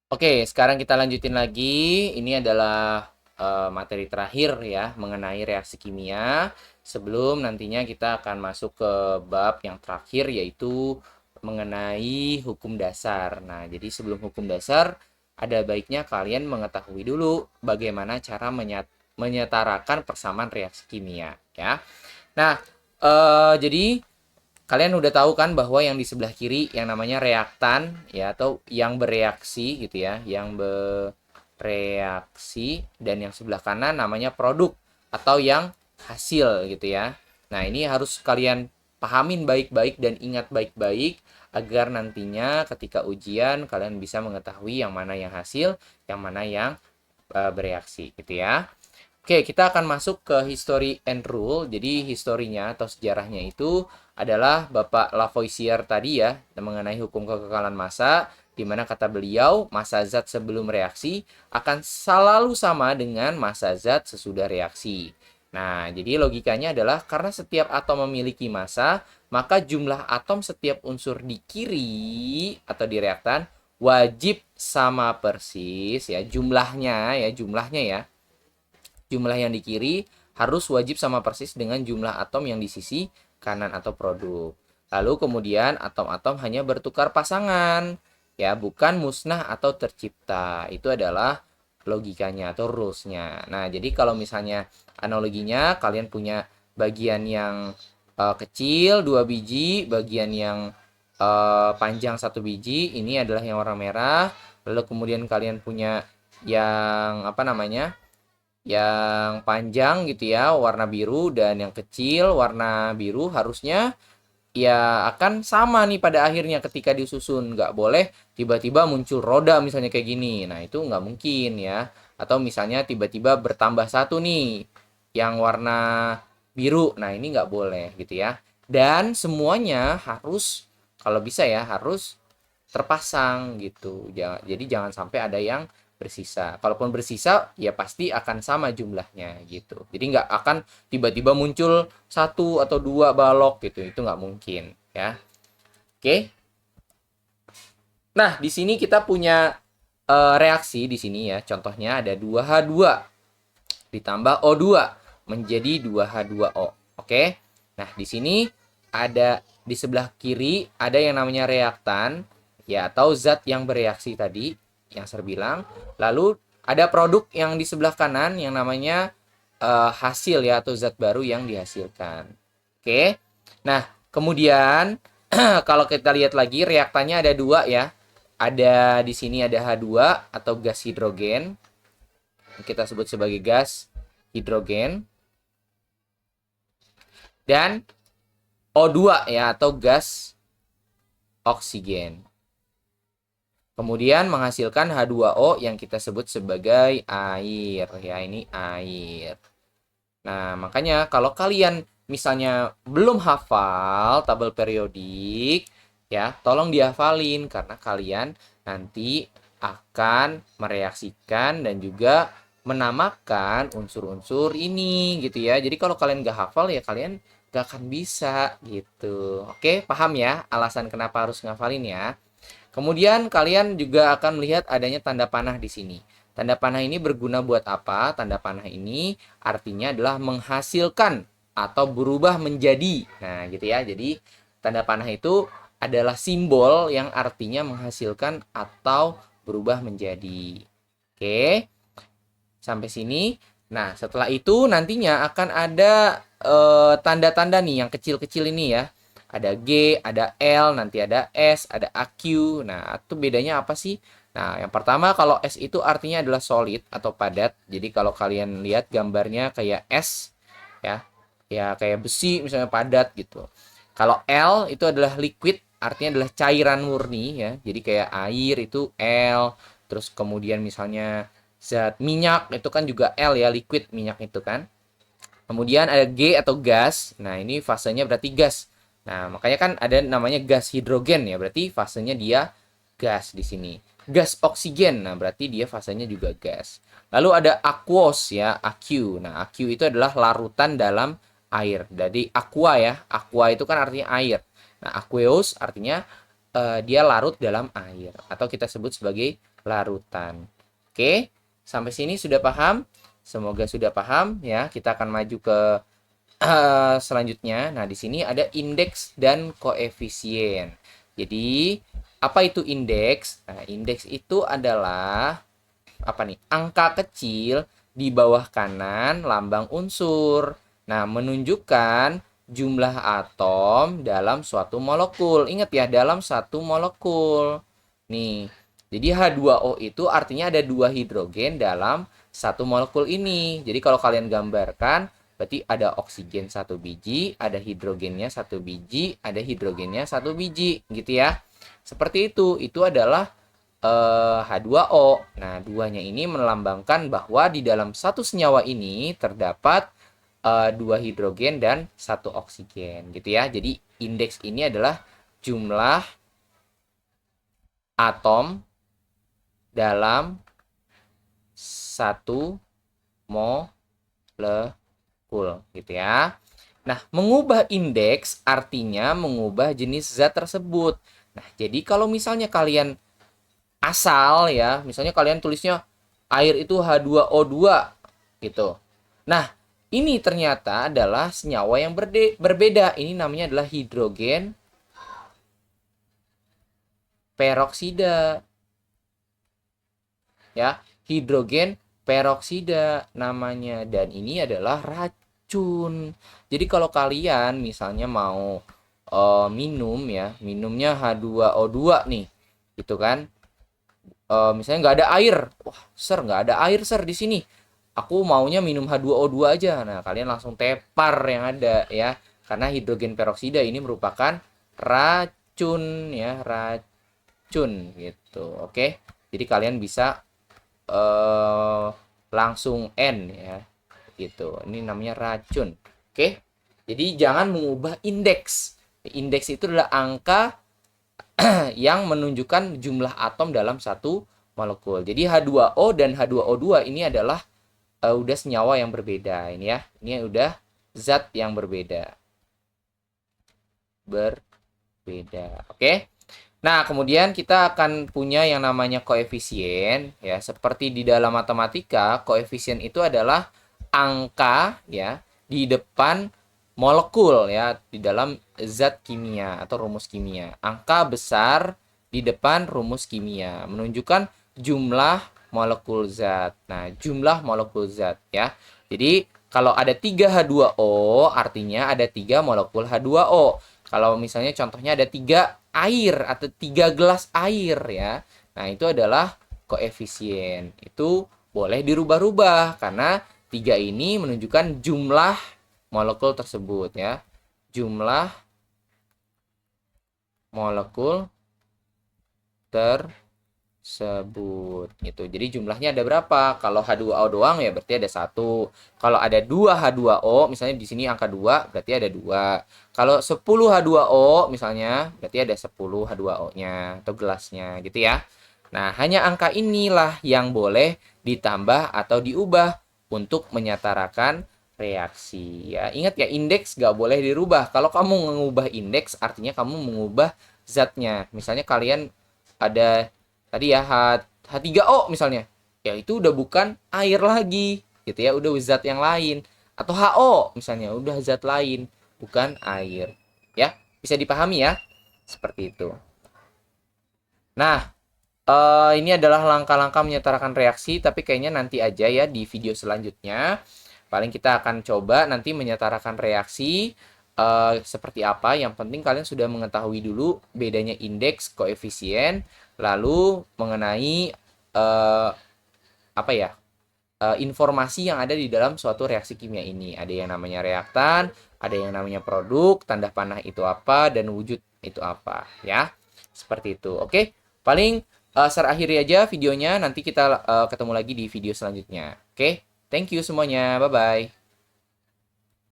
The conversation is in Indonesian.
Oke, sekarang kita lanjutin lagi. Ini adalah materi terakhir ya mengenai reaksi kimia. Sebelum nantinya kita akan masuk ke bab yang terakhir yaitu mengenai hukum dasar. Nah, jadi sebelum hukum dasar ada baiknya kalian mengetahui dulu bagaimana cara menyetarakan persamaan reaksi kimia ya. Nah, jadi kalian udah tahu kan bahwa yang di sebelah kiri yang namanya reaktan ya atau yang bereaksi gitu ya, yang bereaksi dan yang sebelah kanan namanya produk atau yang hasil gitu ya. Nah, ini harus kalian pahamin baik-baik dan ingat baik-baik agar nantinya ketika ujian kalian bisa mengetahui yang mana yang hasil, yang mana yang bereaksi gitu ya. Oke, kita akan masuk ke history and rule. Jadi historinya atau sejarahnya itu adalah Bapak Lavoisier tadi ya, mengenai hukum kekekalan massa, di mana kata beliau, massa zat sebelum reaksi akan selalu sama dengan massa zat sesudah reaksi. Nah, jadi logikanya adalah karena setiap atom memiliki massa, maka jumlah atom setiap unsur di kiri atau di reaktan wajib sama persis ya, jumlahnya ya jumlah yang di kiri harus wajib sama persis dengan jumlah atom yang di sisi kanan atau produk. Lalu kemudian atom-atom hanya bertukar pasangan, ya bukan musnah atau tercipta. Itu adalah logikanya atau rules-nya. Nah, jadi kalau misalnya analoginya kalian punya bagian yang kecil 2 biji, bagian yang panjang 1 biji, ini adalah yang warna merah. Lalu kemudian kalian punya yang apa namanya? Yang panjang gitu ya warna biru dan yang kecil warna biru harusnya ya akan sama nih pada akhirnya ketika disusun. Nggak boleh tiba-tiba muncul roda misalnya kayak gini, nah itu nggak mungkin ya. Atau misalnya tiba-tiba bertambah satu nih yang warna biru, nah ini nggak boleh gitu ya. Dan semuanya harus kalau bisa ya harus terpasang gitu. Jadi jangan sampai ada yang bersisa. Kalaupun bersisa, ya pasti akan sama jumlahnya gitu. Jadi nggak akan tiba-tiba muncul satu atau dua balok gitu. Itu nggak mungkin ya. Oke. Nah, di sini kita punya reaksi di sini ya. Contohnya ada 2H2 ditambah O2 menjadi 2H2O. Oke. Nah, di sini ada di sebelah kiri ada yang namanya reaktan ya atau zat yang bereaksi tadi yang saya bilang. Lalu ada produk yang di sebelah kanan yang namanya hasil ya atau zat baru yang dihasilkan. Oke. Nah, kemudian kalau kita lihat lagi reaktannya ada dua ya. Ada di sini ada H2 atau gas hidrogen. Kita sebut sebagai gas hidrogen dan O2 ya atau gas oksigen. Kemudian menghasilkan H2O yang kita sebut sebagai air ya, ini air. Nah, makanya kalau kalian misalnya belum hafal tabel periodik ya, tolong dihafalin karena kalian nanti akan mereaksikan dan juga menamakan unsur-unsur ini gitu ya. Jadi kalau kalian gak hafal ya kalian gak akan bisa gitu. Oke, paham ya alasan kenapa harus ngafalin ya. Kemudian kalian juga akan melihat adanya tanda panah di sini. Tanda panah ini berguna buat apa? Tanda panah ini artinya adalah menghasilkan atau berubah menjadi. Nah, gitu ya. Jadi tanda panah itu adalah simbol yang artinya menghasilkan atau berubah menjadi. Oke, sampai sini. Nah, setelah itu nantinya akan ada tanda-tanda nih yang kecil-kecil ini ya. Ada G, ada L, nanti ada S, ada AQ. Nah, itu bedanya apa sih? Nah, yang pertama kalau S itu artinya adalah solid atau padat. Jadi kalau kalian lihat gambarnya kayak S ya. Ya kayak besi misalnya padat gitu. Kalau L itu adalah liquid, artinya adalah cairan murni ya. Jadi kayak air itu L. Terus kemudian misalnya zat minyak itu kan juga L ya, liquid minyak itu kan. Kemudian ada G atau gas. Nah, ini fasenya berarti gas. Nah, makanya kan ada namanya gas hidrogen ya, berarti fasenya dia gas di sini. Gas oksigen, nah berarti dia fasenya juga gas. Lalu ada aquos ya, AQ. Nah, AQ itu adalah larutan dalam air. Jadi aqua ya, aqua itu kan artinya air. Nah, aqueous artinya dia larut dalam air atau kita sebut sebagai larutan. Oke, sampai sini sudah paham? Semoga sudah paham ya. Kita akan maju ke selanjutnya. Nah, di sini ada indeks dan koefisien. Jadi, apa itu indeks? Nah, indeks itu adalah apa nih? Angka kecil di bawah kanan lambang unsur. Nah, menunjukkan jumlah atom dalam suatu molekul. Ingat ya, dalam satu molekul. Nih, jadi H2O itu artinya ada 2 hidrogen dalam satu molekul ini. Jadi kalau kalian gambarkan, berarti ada oksigen 1 biji, ada hidrogennya 1 biji, ada hidrogennya 1 biji, gitu ya. Seperti itu adalah H2O. Nah, duanya ini melambangkan bahwa di dalam satu senyawa ini terdapat 2 hidrogen dan 1 oksigen, gitu ya. Jadi indeks ini adalah jumlah atom dalam satu molekul, gitu ya. Nah, mengubah indeks artinya mengubah jenis zat tersebut. Nah, jadi kalau misalnya kalian asal ya, misalnya kalian tulisnya air itu H2O2 gitu. Nah, ini ternyata adalah senyawa yang berbeda. Ini namanya adalah hidrogen peroksida. Ya, hidrogen peroksida namanya, dan ini adalah racun. Jadi kalau kalian misalnya mau minum ya, minumnya H2O2 nih, gitu kan. Misalnya nggak ada air, wah nggak ada air di sini. Aku maunya minum H2O2 aja. Nah, kalian langsung tepar yang ada ya, karena hidrogen peroksida ini merupakan racun ya, racun gitu. Oke, jadi kalian bisa langsung N ya, gitu. Ini namanya racun. Oke, jadi jangan mengubah indeks. Indeks itu adalah angka yang menunjukkan jumlah atom dalam satu molekul. Jadi H2O dan H2O2 ini adalah udah senyawa yang berbeda ini ya. Ini udah zat yang berbeda. Oke. Nah, kemudian kita akan punya yang namanya koefisien ya. Seperti di dalam matematika, koefisien itu adalah angka ya di depan molekul ya, di dalam zat kimia atau rumus kimia. Angka besar di depan rumus kimia menunjukkan jumlah molekul zat. Nah, jumlah molekul zat ya. Jadi kalau ada 3 H2O artinya ada 3 molekul H2O. Kalau misalnya contohnya ada 3 air atau 3 gelas air ya. Nah, itu adalah koefisien. Itu boleh dirubah-rubah karena 3 ini menunjukkan jumlah molekul tersebut ya. Jumlah molekul tersebut gitu. Jadi jumlahnya ada berapa? Kalau H2O doang ya berarti ada 1. Kalau ada 2 H2O, misalnya di sini angka 2 berarti ada 2. Kalau 10 H2O misalnya berarti ada 10 H2O-nya atau gelasnya gitu ya. Nah, hanya angka inilah yang boleh ditambah atau diubah untuk menyetarakan reaksi ya. Ingat ya, indeks nggak boleh dirubah. Kalau kamu mengubah indeks artinya kamu mengubah zatnya. Misalnya kalian ada tadi ya H3O misalnya, ya itu udah bukan air lagi gitu ya, udah zat yang lain. Atau HO misalnya, udah zat lain, bukan air ya. Bisa dipahami ya, seperti itu. Nah, ini adalah langkah-langkah menyetarakan reaksi, tapi kayaknya nanti aja ya di video selanjutnya. Paling kita akan coba nanti menyetarakan reaksi seperti apa. Yang penting kalian sudah mengetahui dulu bedanya indeks, koefisien, lalu mengenai apa ya, informasi yang ada di dalam suatu reaksi kimia ini. Ada yang namanya reaktan, ada yang namanya produk, tanda panah itu apa, dan wujud itu apa ya. Seperti itu. Oke, paling akhiri aja videonya. Nanti kita ketemu lagi di video selanjutnya. Oke, thank you semuanya. Bye-bye.